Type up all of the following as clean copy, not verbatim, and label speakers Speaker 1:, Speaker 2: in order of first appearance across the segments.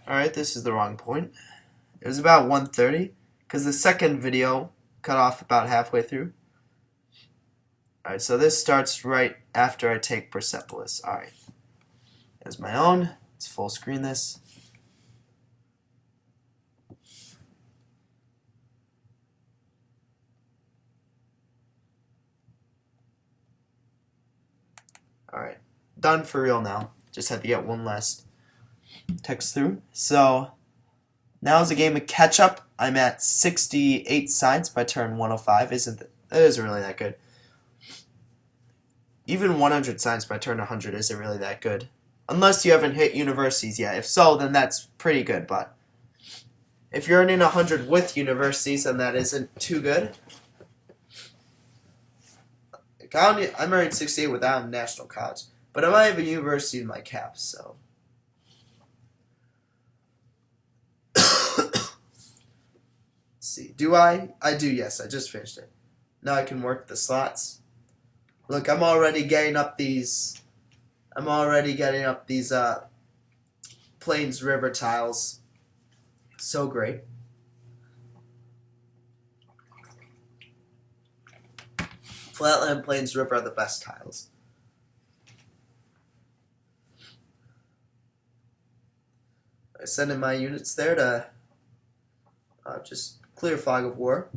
Speaker 1: Alright, this is the wrong point. It was about 1:30 because the second video cut off about halfway through. Alright, so this starts right after I take Persepolis. Alright, there's my own. Let's full screen this. Alright, done for real now. Just had to get one last text through. So now is a game of catch up. I'm at 68 science by turn 105. That isn't really that good. Even 100 science by turn 100 isn't really that good. Unless you haven't hit universities yet. If so, then that's pretty good. But if you're earning 100 with universities, then that isn't too good. I'm earning 68 without a national college. But I might have a university in my cap, so. Let's see. Do I? I do, yes. I just finished it. Now I can work the slots. Look, I'm already getting up these Plains River tiles. So great. Flatland, Plains River are the best tiles. I send in my units there to just clear fog of war.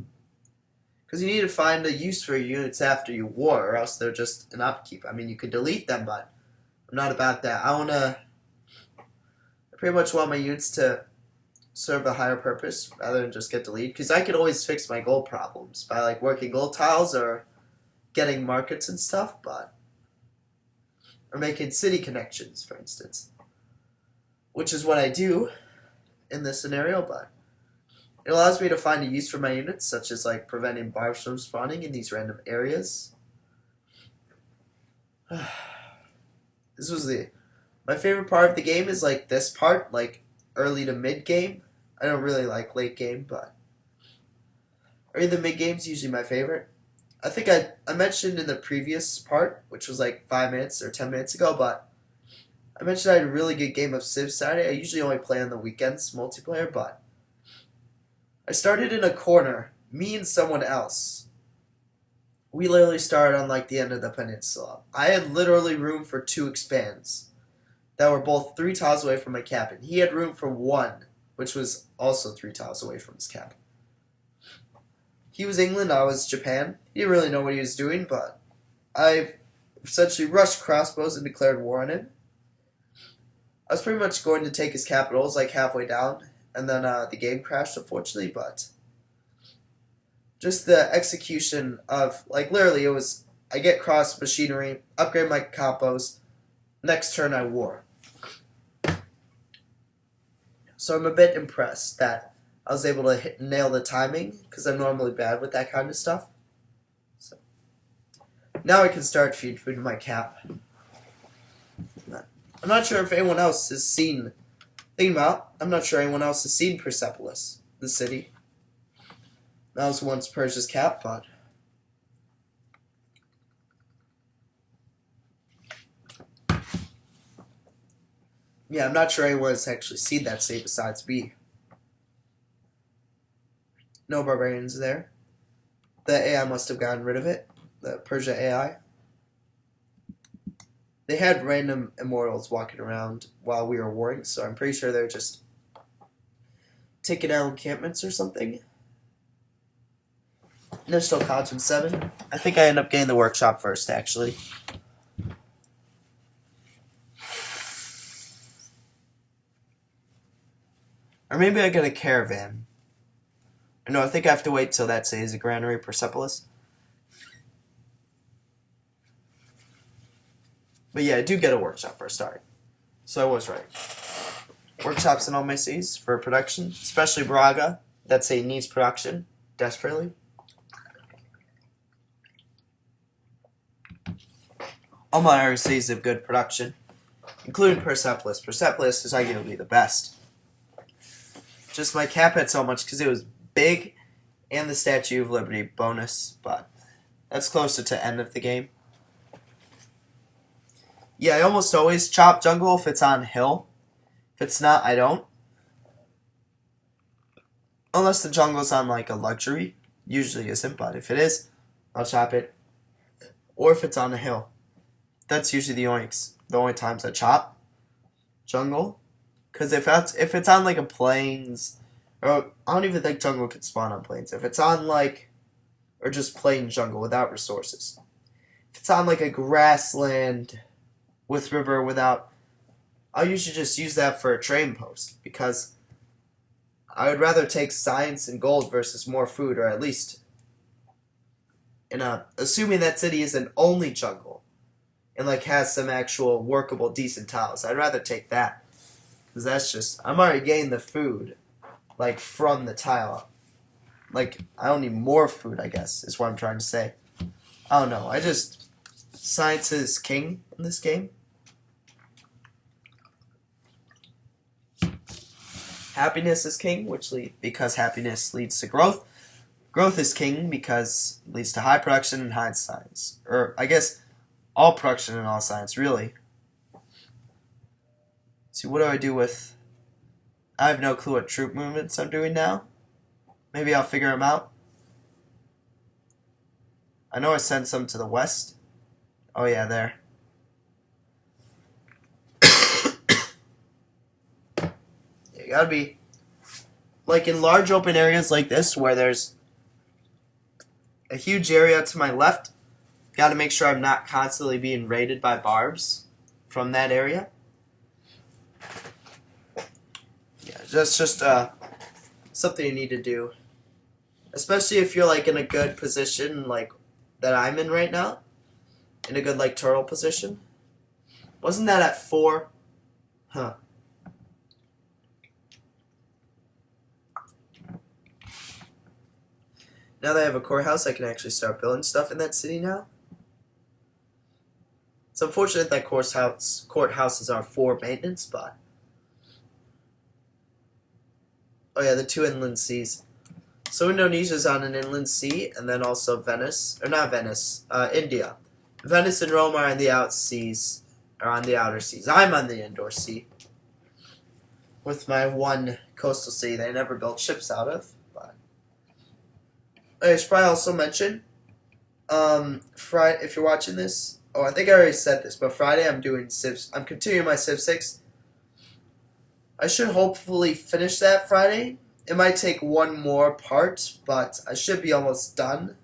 Speaker 1: Because you need to find a use for your units after you war, or else they're just an upkeep. I mean, you could delete them, but I'm not about that. I pretty much want my units to serve a higher purpose rather than just get deleted. Because I could always fix my gold problems by like working gold tiles or getting markets and stuff, or making city connections, for instance, which is what I do in this scenario. But it allows me to find a use for my units, such as like preventing barbs from spawning in these random areas. This was my favorite part of the game is like this part, like early to mid game. I don't really like late game, but early to mid game is usually my favorite. I think I mentioned in the previous part, which was like 5 minutes or 10 minutes ago, but I mentioned I had a really good game of Civ Saturday. I usually only play on the weekends multiplayer, but I started in a corner, me and someone else. We literally started on like the end of the peninsula. I had literally room for 2 expands that were both 3 tiles away from my cap, and he had room for 1, which was also 3 tiles away from his cap. He was England, I was Japan. He didn't really know what he was doing, but I essentially rushed crossbows and declared war on him. I was pretty much going to take his capitals like halfway down, and then the game crashed, unfortunately, but just the execution of, like, literally it was, I get cross machinery, upgrade my combos, next turn I war. So I'm a bit impressed that I was able to nail the timing, because I'm normally bad with that kind of stuff. So now I can start feeding my cap. I'm not sure if anyone else has seen. I'm not sure anyone else has seen Persepolis, the city. That was once Persia's cap, but yeah, I'm not sure anyone has actually seen that city besides me. No barbarians there. The AI must have gotten rid of it. The Persia AI. They had random immortals walking around while we were warring, so I'm pretty sure they're just taking out encampments or something. National College in 7. I think I end up getting the workshop first, actually. Or maybe I get a caravan. No, I think I have to wait till that says a granary Persepolis. But yeah, I do get a workshop for a start. So I was right. Workshops in all my cities for production, especially Braga. That say needs production desperately. All my other cities have good production, including Persepolis. Persepolis is arguably the best. Just my cap had so much because it was big and the Statue of Liberty bonus, but that's closer to end of the game. Yeah, I almost always chop jungle if it's on hill. If it's not, I don't. Unless the jungle's on like a luxury. Usually isn't, but if it is, I'll chop it. Or if it's on a hill. That's usually the only times I chop jungle. Because if it's on like a plains, or I don't even think jungle can spawn on plains. If it's on like, or just plain jungle without resources. If it's on like a grassland with river without, I'll usually just use that for a trade post because I would rather take science and gold versus more food, or at least assuming that city isn't only jungle and like has some actual workable decent tiles. I'd rather take that because that's just I'm already getting the food like from the tile. Like I don't need more food, I guess is what I'm trying to say. I don't know. Science is king in this game. Happiness is king, because happiness leads to growth. Growth is king because it leads to high production and high science. Or, I guess, all production and all science, really. See, what do I do with... I have no clue what troop movements I'm doing now. Maybe I'll figure them out. I know I sent some to the west. Oh, yeah, there. You gotta be... Like, in large open areas like this, where there's a huge area to my left, got to make sure I'm not constantly being raided by barbs from that area. Yeah, that's just something you need to do, especially if you're like in a good position like that I'm in right now, in a good like turtle position. Wasn't that at 4? Huh. Now that I have a courthouse, I can actually start building stuff in that city now. It's unfortunate that courthouses are for maintenance, but... Oh yeah, the 2 inland seas. So Indonesia's on an inland sea, and then also Venice, or not Venice, India. Venice and Rome are on the outer seas. I'm on the indoor sea. With my one coastal city they never built ships out of. But I should probably also mention, Friday, if you're watching this, oh, I think I already said this, but Friday I'm continuing my Civ 6. I should hopefully finish that Friday. It might take one more part, but I should be almost done.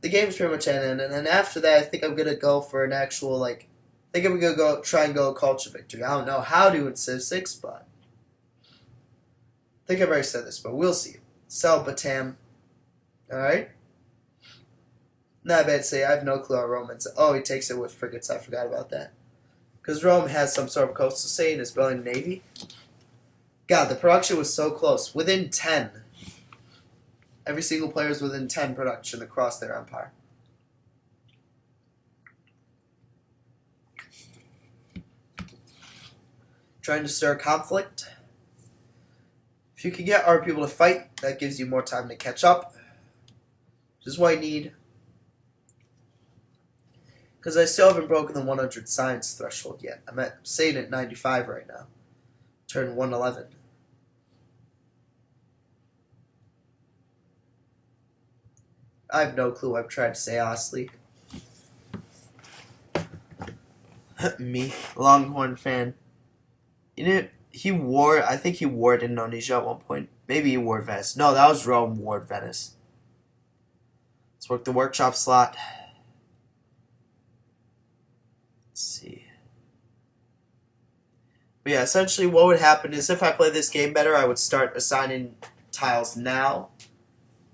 Speaker 1: The game's pretty much ended, and then after that, I think I'm gonna go for an actual like. I think I'm gonna try and go culture victory. I don't know how to in Civ 6, but I think I've already said this, but we'll see. Sell Batam. Alright? Not bad to say. I have no clue how Romans. Oh, he takes it with frigates. I forgot about that. Because Rome has some sort of coastal city and is building a navy. God, the production was so close. Within 10. Every single player is within 10 production across their empire. Trying to stir conflict. If you can get other people to fight, that gives you more time to catch up. Which is what I need. Because I still haven't broken the 100 science threshold yet. I'm staying at 95 right now. Turn 111. I have no clue what I'm trying to say, honestly. Me, Longhorn fan. You know, I think he warred Indonesia at one point. Maybe he warred Venice. No, that was Rome warred Venice. Let's work the workshop slot. Let's see. But yeah, essentially what would happen is if I play this game better, I would start assigning tiles now.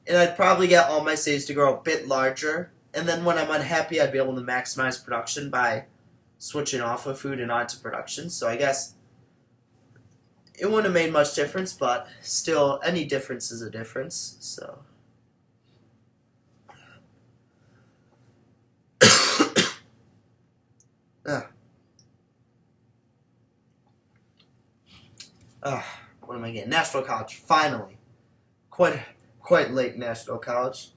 Speaker 1: And I'd probably get all my cities to grow a bit larger. And then when I'm unhappy, I'd be able to maximize production by switching off of food and onto production. So I guess it wouldn't have made much difference, but still, any difference is a difference. So... what am I getting? National College, finally. Quite late National College.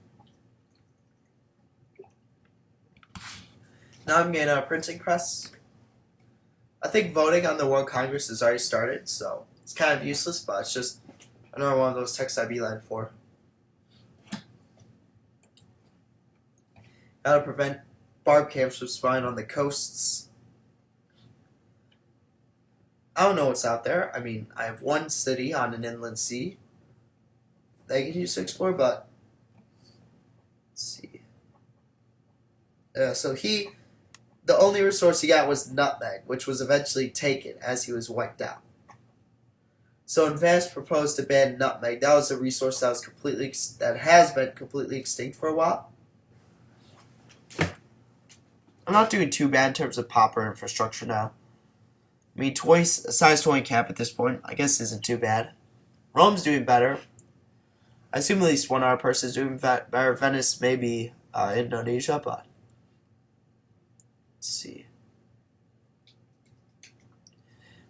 Speaker 1: Now I'm getting a printing press. I think voting on the World Congress has already started, so it's kind of useless, but it's just Another one of those texts I beeline for. How to prevent barb camps from spawning on the coasts. I don't know what's out there. I mean, I have one city on an inland sea that I can use to explore, but let's see. So the only resource he got was nutmeg, which was eventually taken as he was wiped out. So Advanced proposed to ban nutmeg. That was a resource that has been completely extinct for a while. I'm not doing too bad in terms of popper infrastructure now. I mean, size 20 cap at this point, I guess isn't too bad. Rome's doing better. I assume at least one other person is doing better. Venice, maybe Indonesia, but let's see.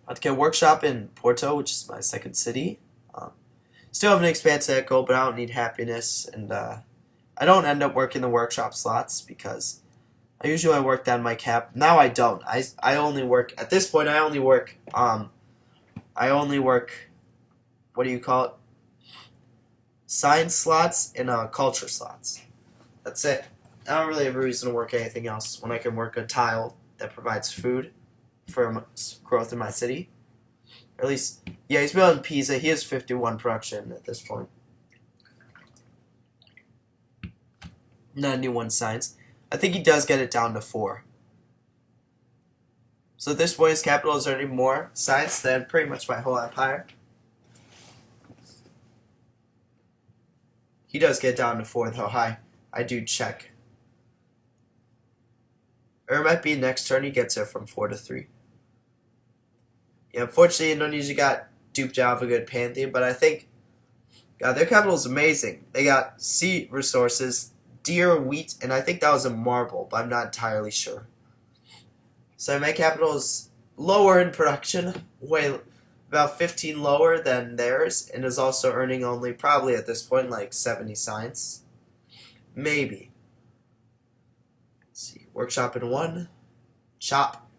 Speaker 1: I'll get a workshop in Porto, which is my second city. Still have an expansive goal, but I don't need happiness, and I don't end up working the workshop slots because I usually work down my cap. Now I don't. I only work at this point. I only work. What do you call it? Science slots and culture slots. That's it. I don't really have a reason to work anything else when I can work a tile that provides food for growth in my city. Or at least, yeah, he's building Pisa. He has 51 production at this point. 91 science. I think he does get it down to 4. So at this point, his capital is earning more science than pretty much my whole empire. He does get down to 4, though. I do check. Or it might be next turn he gets it from 4 to 3. Yeah, unfortunately, Indonesia got duped out of a good Pantheon, but I think, God, their capital is amazing. They got sea resources, deer, wheat, and I think that was a marble, but I'm not entirely sure. So my capital is lower in production, about 15 lower than theirs, and is also earning only probably at this point like 70 science. Maybe. Let's see. Workshop in 1. Chop.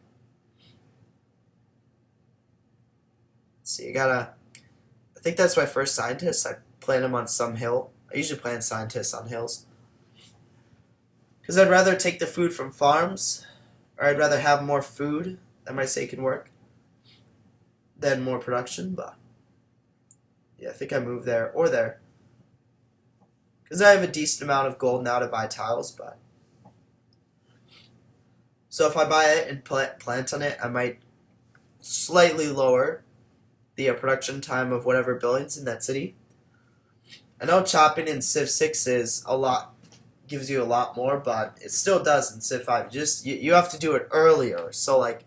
Speaker 1: Let's see. I think that's my first scientist. I plant him on some hill. I usually plant scientists on hills. Because I'd rather take the food from farms, or I'd rather have more food that my say can work than more production, but yeah, I think I moved there or there. Because I have a decent amount of gold now to buy tiles, but so if I buy it and plant on it, I might slightly lower the production time of whatever buildings in that city. I know chopping in Civ 6 is gives you a lot more, but it still does in Civ 5. You have to do it earlier, so like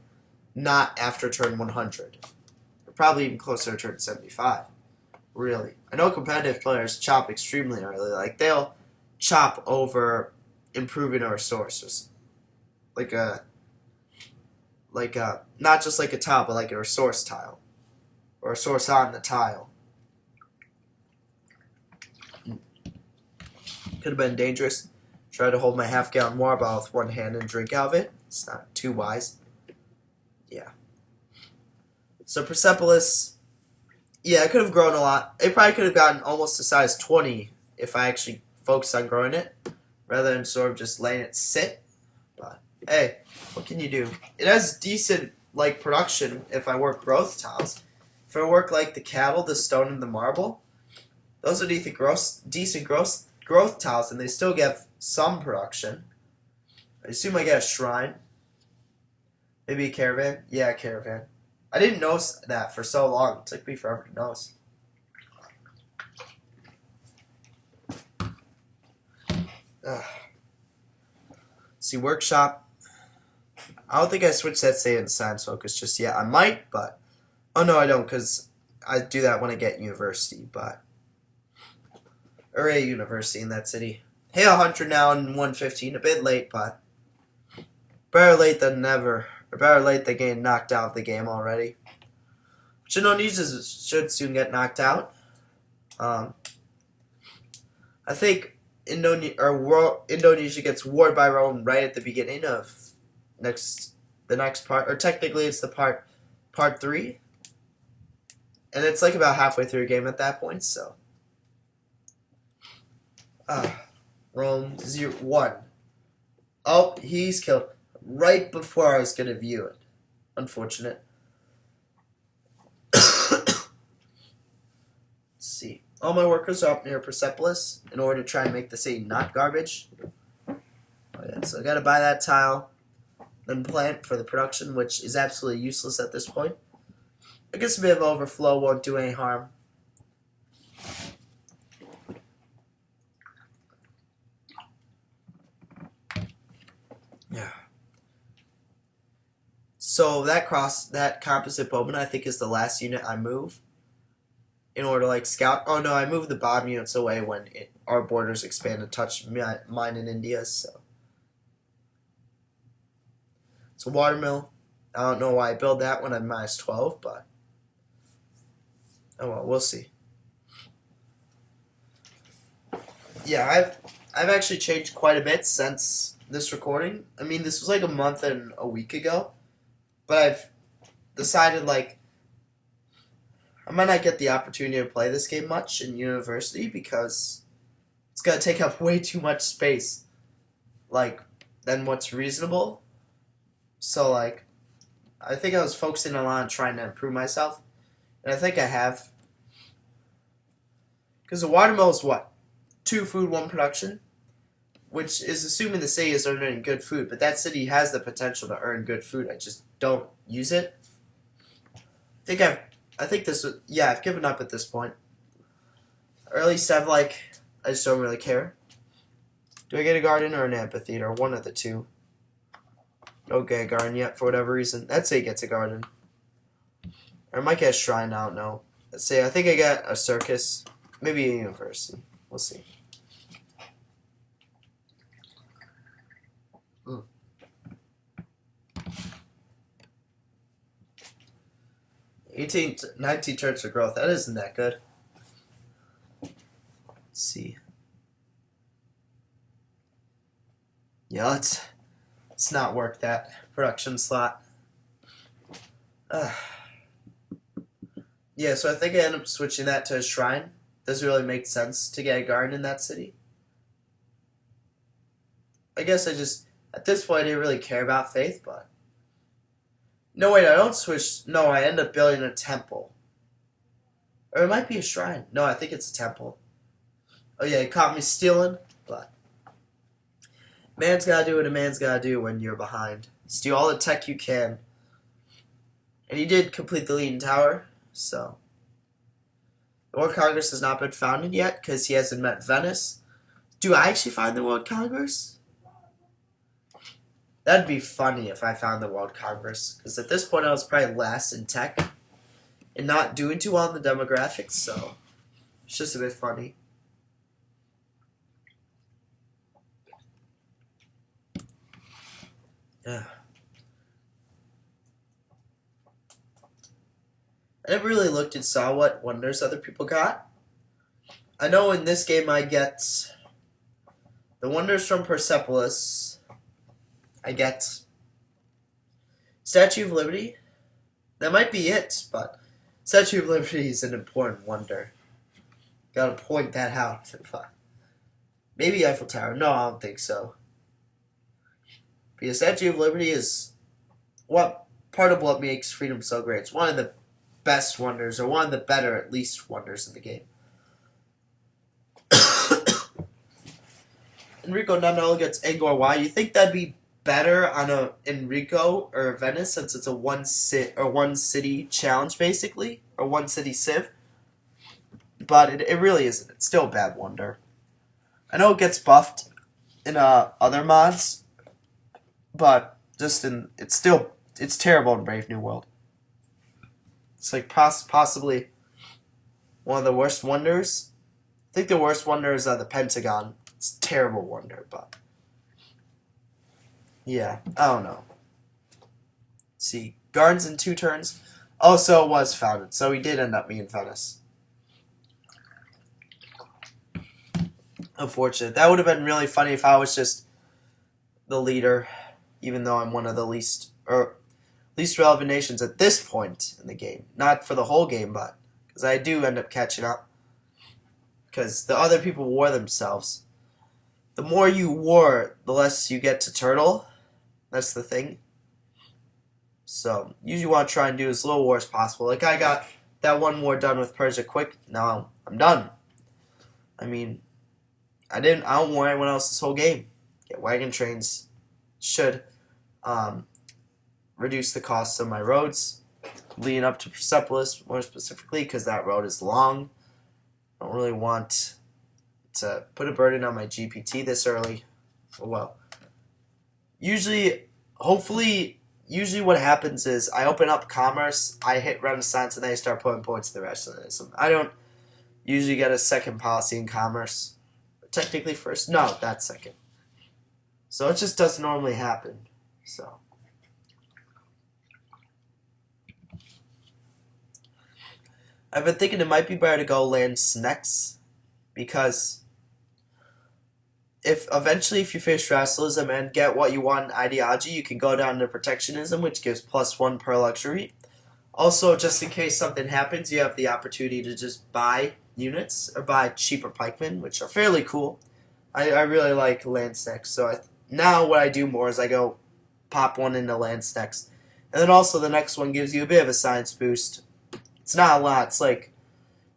Speaker 1: not after turn 100. Or probably even closer to turn 75. Really. I know competitive players chop extremely early. Like they'll chop over improving a resource. Not just like a tile, but like a resource tile. Or a source on the tile. Could have been dangerous. Try to hold my half-gallon water bottle with one hand and drink out of it. It's not too wise. Yeah. So Persepolis, yeah, it could have grown a lot. It probably could have gotten almost to size 20 if I actually focused on growing it, rather than sort of just letting it sit. But hey, what can you do? It has decent like production if I work growth tiles. If I work like the cattle, the stone, and the marble, those are decent growth tiles, and they still get some production. I assume I get a shrine. Maybe a caravan. Yeah, a caravan. I didn't notice that for so long. It took me forever to notice. See, workshop. I don't think I switched that state in science focus just yet. I might, but oh no, I don't, because I do that when I get university. But or a university in that city. Hail Hunter now in 115. A bit late, but better late than never. Or better late than getting knocked out of the game already. Indonesia should soon get knocked out. I think Indonesia gets warred by Rome right at the beginning of the next part, or technically it's the part 3. And it's like about halfway through a game at that point, so. Rome 0-1. Oh, he's killed right before I was going to view it. Unfortunate. Let's see. All my workers are up near Persepolis in order to try and make the city not garbage. Oh yeah, so I got to buy that tile, then plant for the production, which is absolutely useless at this point. I guess a bit of overflow won't do any harm. Yeah. So that composite bowman, I think, is the last unit I move in order to like scout. Oh no, I moved the bottom units away when our borders expand and touch mine in India. So it's a watermill. I don't know why I build that when I'm -12, but oh well, we'll see. Yeah, I've actually changed quite a bit since this recording. I mean, this was like a month and a week ago, but I've decided like I might not get the opportunity to play this game much in university because it's gonna take up way too much space, like than what's reasonable. So like, I think I was focusing a lot on trying to improve myself, and I think I have. Because the watermill is what? 2 food, 1 production, which is assuming the city is earning good food, but that city has the potential to earn good food. I just don't use it. I've given up at this point. Or at least I just don't really care. Do I get a garden or an amphitheater? One of the two. Don't get a garden yet for whatever reason. That city gets a garden. Or I might get a shrine, I don't know. Let's see, I think I got a circus. Maybe a university. We'll see. 19 turns for growth. That isn't that good. Let's see. Yeah, let's not work that production slot. Yeah, so I think I end up switching that to a shrine. Doesn't really make sense to get a garden in that city. I guess at this point, I didn't really care about faith, but. No, wait, I don't switch. No, I end up building a temple. Or it might be a shrine. No, I think it's a temple. Oh, yeah, it caught me stealing, but. Man's gotta do what a man's gotta do when you're behind. Steal all the tech you can. And he did complete the Leaning Tower, so. The World Congress has not been founded yet because he hasn't met Venice. Do I actually find the World Congress? That'd be funny if I found the World Congress, because at this point I was probably last in tech and not doing too well in the demographics, so it's just a bit funny. Yeah. I never really looked and saw what wonders other people got. I know in this game I get the wonders from Persepolis. I get Statue of Liberty. That might be it, but Statue of Liberty is an important wonder. Gotta point that out. Maybe Eiffel Tower. No, I don't think so. Because Statue of Liberty is part of what makes freedom so great. It's one of the best wonders, or one of the better, at least, wonders in the game. Enrico Nannolo gets Angkor Wat. You think that'd be better on a Enrico or Venice since it's a one city challenge basically, or one city civ? But it really isn't. It's still a bad wonder. I know it gets buffed in other mods, but it's terrible in Brave New World. It's like possibly one of the worst wonders. I think the worst wonder is the Pentagon. It's a terrible wonder, but yeah, I don't know. Let's see, gardens in 2 turns. Oh, so it was founded. So he did end up being Venice. Unfortunate. That would have been really funny if I was just the leader, even though I'm one of the least relevant nations at this point in the game. Not for the whole game, but because I do end up catching up. Because the other people war themselves. The more you war, the less you get to turtle. That's the thing. So, usually want to try and do as little war as possible. Like, I got that one war done with Persia quick. Now, I'm done. I mean, I don't war anyone else this whole game. Get wagon trains. Should reduce the cost of my roads. Leading up to Persepolis, more specifically, because that road is long. I don't really want to put a burden on my GPT this early. Well, usually what happens is I open up commerce, I hit Renaissance, and then I start putting points to the rest of this. I don't usually get a second policy in commerce. Technically first. No, that's second. So it just doesn't normally happen. So I've been thinking it might be better to go land next, because if you finish vassalism and get what you want in ideology, you can go down to protectionism, which gives +1 per luxury. Also, just in case something happens, you have the opportunity to just buy units or buy cheaper pikemen, which are fairly cool. I really like Landsnecks, so now what I do more is I go pop one into Landsnecks. And then also the next one gives you a bit of a science boost. It's not a lot. It's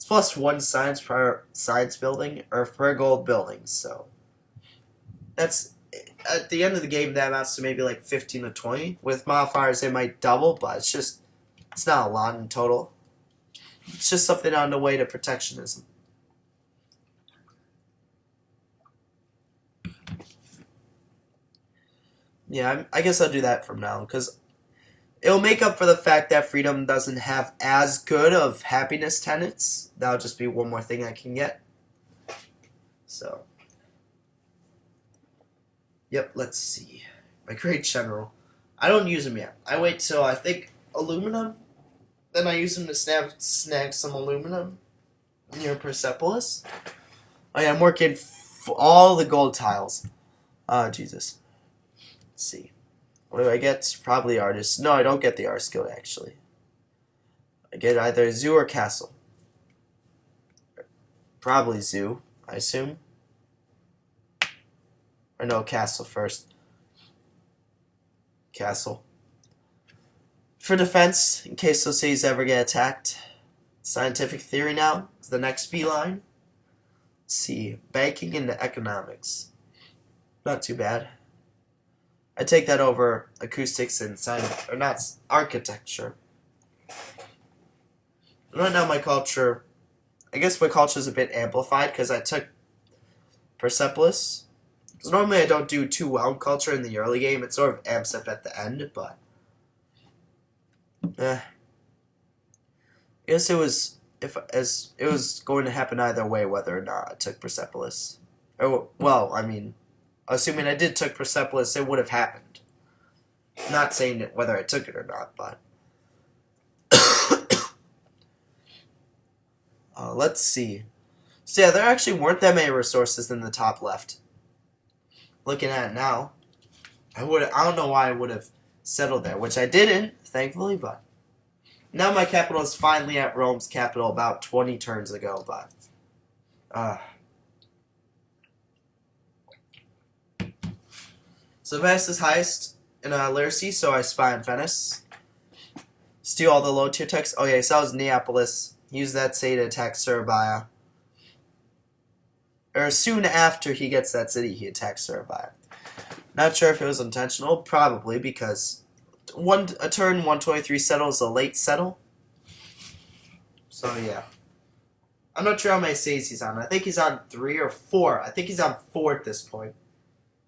Speaker 1: +1 science per science building or per gold buildings. So that's at the end of the game that amounts to maybe like 15 to 20. With modifiers it might double, but it's not a lot in total. It's just something on the way to protectionism. Yeah, I guess I'll do that from now, because it'll make up for the fact that freedom doesn't have as good of happiness tenets. That'll just be one more thing I can get. So, yep, let's see. My great general. I don't use him yet. I wait till I think aluminum. Then I use him to snag some aluminum near Persepolis. Oh yeah, I'm working all the gold tiles. Oh, Jesus. Let's see. What do I get? Probably artist. No, I don't get the art skill, actually. I get either zoo or castle. Probably zoo, I assume. Or no, castle first. Castle. For defense, in case those cities ever get attacked. Scientific theory now is the next beeline. Let's see. Banking and economics. Not too bad. I take that over acoustics and architecture. Right now my culture, I guess my culture is a bit amplified because I took Persepolis. Because normally I don't do too well in culture in the early game. It sort of amps up at the end, but I guess it was going to happen either way, whether or not I took Persepolis. Well, I mean, assuming I did took Persepolis, it would have happened. Not saying that whether I took it or not, but let's see. So yeah, there actually weren't that many resources in the top left. Looking at it now, I don't know why I would have settled there, which I didn't, thankfully, but now my capital is finally at Rome's capital about 20 turns ago, but so Venice is highest in literacy, so I spy on Venice. Steal all the low tier techs. Oh yeah, so that was Neapolis. Use that city to attack Surabaya. Or soon after he gets that city, he attacks Surabaya. Not sure if it was intentional, probably, because a turn 123 settle is a late settle. So yeah. I'm not sure how many cities he's on. I think he's on 3 or 4. I think he's on 4 at this point.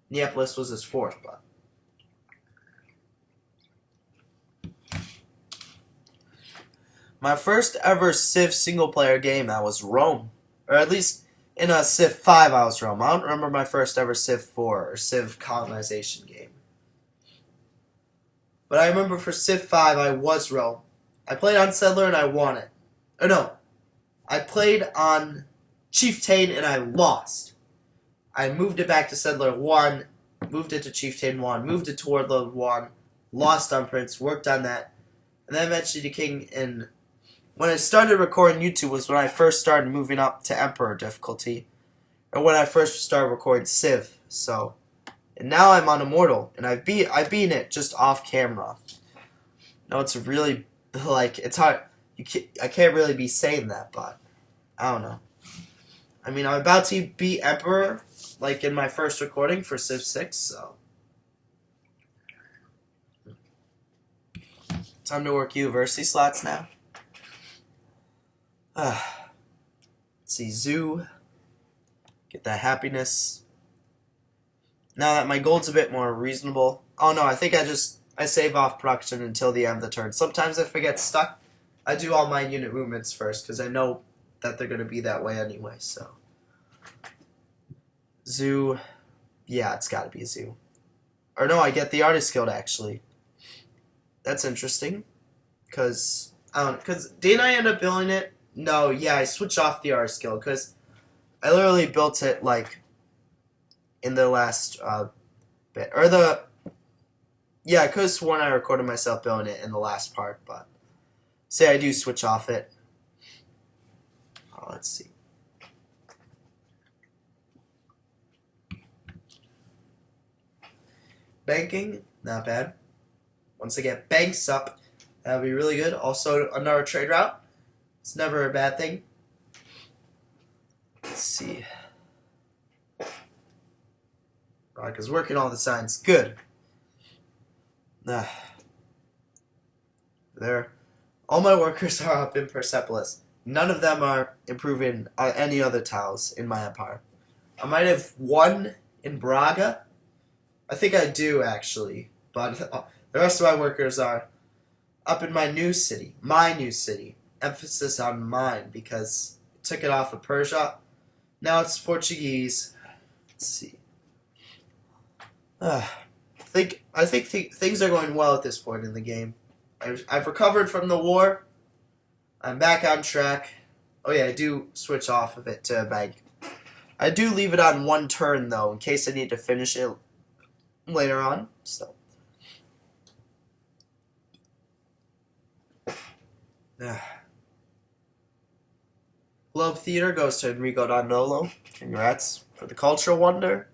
Speaker 1: Neapolis was his 4th, but my first ever Civ single player game, that was Rome. Or at least in a Civ 5 I was Rome. I don't remember my first ever Civ 4 or Civ colonization game. But I remember for Civ 5 I was Rome. I played on Settler and I won it. Or no. I played on Chieftain and I lost. I moved it back to Settler 1, moved it to Chieftain 1, moved it to Warlord 1, lost on Prince, worked on that, and then eventually to King in when I started recording YouTube was when I first started moving up to Emperor difficulty, or when I first started recording Civ. So, and now I'm on Immortal, and I've beaten it just off camera. No, it's really like it's hard. I can't really be saying that, but I don't know. I mean, I'm about to beat Emperor like in my first recording for Civ 6, so time to work university slots now. Let's see, zoo. Get that happiness. Now that my gold's a bit more reasonable. Oh no, I think I save off production until the end of the turn. Sometimes if I get stuck, I do all my unit movements first because I know that they're going to be that way anyway, so. Zoo. Yeah, it's got to be a zoo. Or no, I get the Artist Guild actually. That's interesting. Because didn't I end up building it? No, yeah, I switched off the Artist Guild because I literally built it like in the last bit. Or yeah, I could have sworn I recorded myself building it in the last part, but say I do switch off it. Oh, let's see. Banking, not bad. Once I get banks up, that'll be really good. Also, another trade route. It's never a bad thing. Let's see. Because working all the signs, good. There. All my workers are up in Persepolis. None of them are improving any other tiles in my empire. I might have one in Braga. I think I do, actually. But the rest of my workers are up in my new city. My new city. Emphasis on mine because I took it off of Persia. Now it's Portuguese. Let's see. I think things are going well at this point in the game. I've recovered from the war. I'm back on track. Oh yeah, I do switch off of it to bank. I do leave it on one turn though, in case I need to finish it later on. So. Globe Theater goes to Enrico Dondolo. Congrats for the cultural wonder.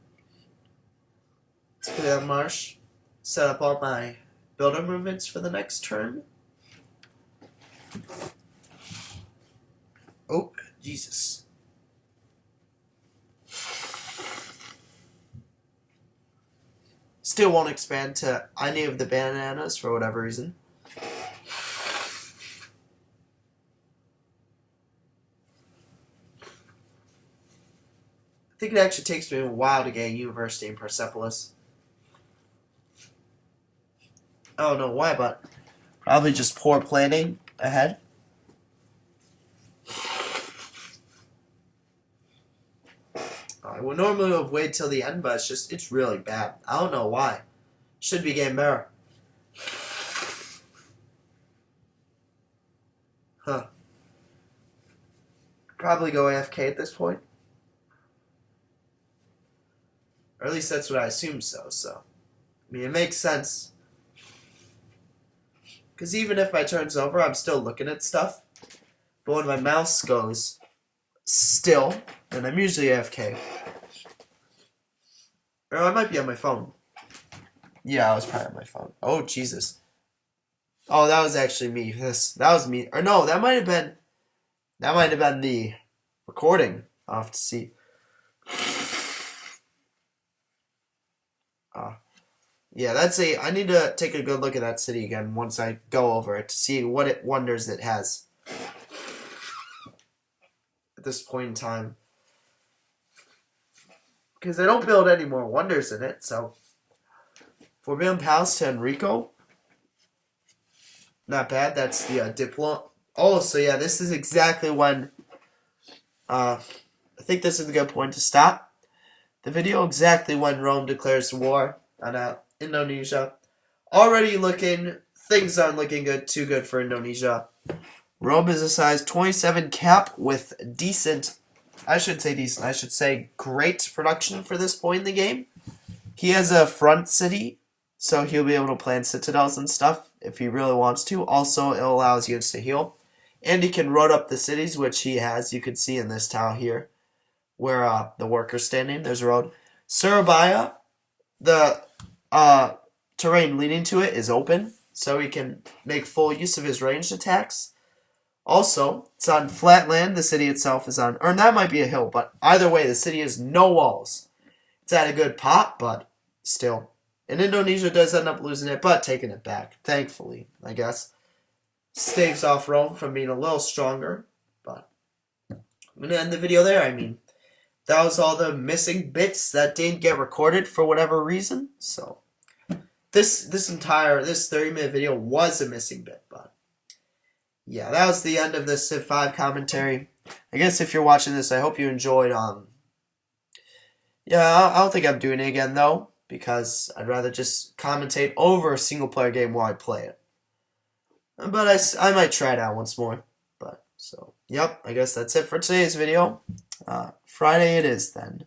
Speaker 1: Let's play on Marsh. Set up all my builder movements for the next turn. Oh, Jesus. Still won't expand to any of the bananas for whatever reason. I think it actually takes me a while to get a university in Persepolis. I don't know why, but probably just poor planning ahead. I would normally have waited till the end, but it's really bad. I don't know why. Should be getting better. Huh. Probably go AFK at this point. Or at least that's what I assume so. I mean, it makes sense. Because even if my turn's over, I'm still looking at stuff. But when my mouse goes still, then I'm usually AFK. Or I might be on my phone. Yeah, I was probably on my phone. Oh, Jesus. Oh, that was actually me. That was me. Or no, that might have been the recording. I'll have to see. Yeah, I need to take a good look at that city again once I go over it to see what wonders it has at this point in time. Because they don't build any more wonders in it, so. Forbidden Palace to Enrico. Not bad, that's the Diplo. Oh, so yeah, this is exactly when, I think this is a good point to stop the video, exactly when Rome declares war on Indonesia. Already things aren't looking too good for Indonesia. Rome is a size 27 cap with I should say great production for this point in the game. He has a front city, so he'll be able to plan citadels and stuff if he really wants to. Also, it allows units to heal. And he can road up the cities, which he has. You can see in this tile here where the worker's standing. There's a road. Surabaya, the terrain leading to it is open, so he can make full use of his ranged attacks. Also, it's on flat land. The city itself is on, or that might be a hill, but either way, the city has no walls. It's at a good pot, but still. And Indonesia does end up losing it, but taking it back, thankfully, I guess. Staves off Rome from being a little stronger, but I'm going to end the video there. I mean, that was all the missing bits that didn't get recorded for whatever reason, so this 30-minute video was a missing bit, but yeah, that was the end of the Civ 5 commentary. I guess if you're watching this, I hope you enjoyed. Yeah, I don't think I'm doing it again, though, because I'd rather just commentate over a single-player game while I play it. But I might try it out once more. But, so, yep, I guess that's it for today's video. Friday it is, then.